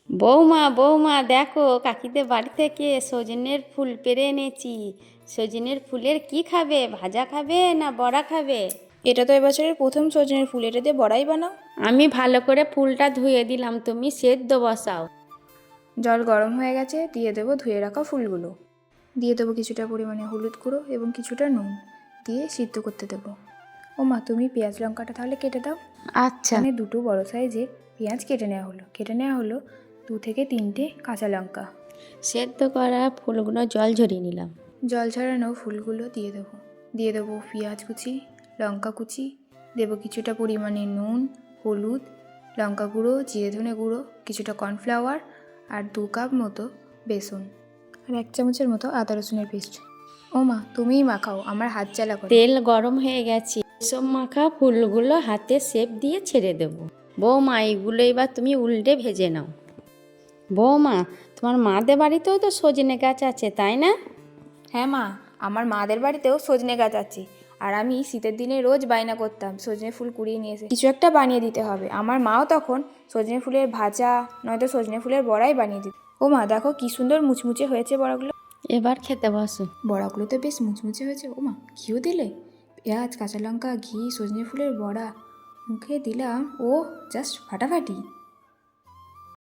বৌমা বৌমা দেখো কাকিদের বাড়ি থেকে সজনের ফুল পেড়ে এনেছি। সজনের ফুলের কি খাবে, ভাজা খাবে না বড়া খাবে? এটা তো এবছরের প্রথম সজনের ফুল, এটা দিয়ে বড়াই বানাও। আমি ভালো করে ফুলটা ধুয়ে দিলাম, তুমি সেদ্ধ বসাও। জল গরম হয়ে গেছে, দিয়ে দেবো ধুয়ে রাখা ফুলগুলো। দিয়ে দেবো কিছুটা পরিমাণে হলুদ গুঁড়ো এবং কিছুটা নুন, দিয়ে সিদ্ধ করতে দেবো। ও মা, তুমি পেঁয়াজ লঙ্কাটা তাহলে কেটে দাও। আচ্ছা। এখানে দুটো বড় সাইজে পেঁয়াজ কেটে নেওয়া হলো 2 থেকে 3টে কাঁচা লঙ্কা। সেদ্ধ করা ফুলগুলো জল ঝরিয়ে নিলাম। জল ঝরানো ফুলগুলো দিয়ে দেবো পেঁয়াজ কুচি, লঙ্কা কুচি, দেবো কিছুটা পরিমাণে নুন, হলুদ, লঙ্কা গুঁড়ো, জিরে ধনে গুঁড়ো, কিছুটা কর্নফ্লাওয়ার আর 2 কাপ মতো বেসন আর 1 চামচের মতো আদা রসুনের পেস্ট। ও মা, তুমিই মাখাও, আমার হাত জ্বালা করে। তেল গরম হয়ে গেছে, সব মাখা ফুলগুলো হাতে শেপ দিয়ে ছেড়ে দেবো। বৌমা এইগুলো এবার তুমি উল্টে ভেজে নাও। বৌমা, তোমার মাদের বাড়িতেও তো সজনে গাছ আছে তাই না? হ্যাঁ মা, আমার মাদের বাড়িতেও সজনে গাছ আছে। আর আমি শীতের দিনে রোজ বায়না করতাম সজনে ফুল কুড়িয়ে নিয়ে এসে কিছু একটা বানিয়ে দিতে হবে। আমার মাও তখন সজনে ফুলের ভাজা নয়তো সজনে ফুলের বড়াই বানিয়ে দিত। ও মা, দেখো কি সুন্দর মুচমুচে হয়েছে বড়াগুলো। এবার খেতে বসো। বড়াগুলো তো বেশ মুচমুচে হয়েছে। ও মা, ঘিও দিলে? পেঁয়াজ, কাঁচা লঙ্কা, ঘি, সজনে ফুলের বড়া মুখে দিলাম, ও জাস্ট ফাটাফাটি।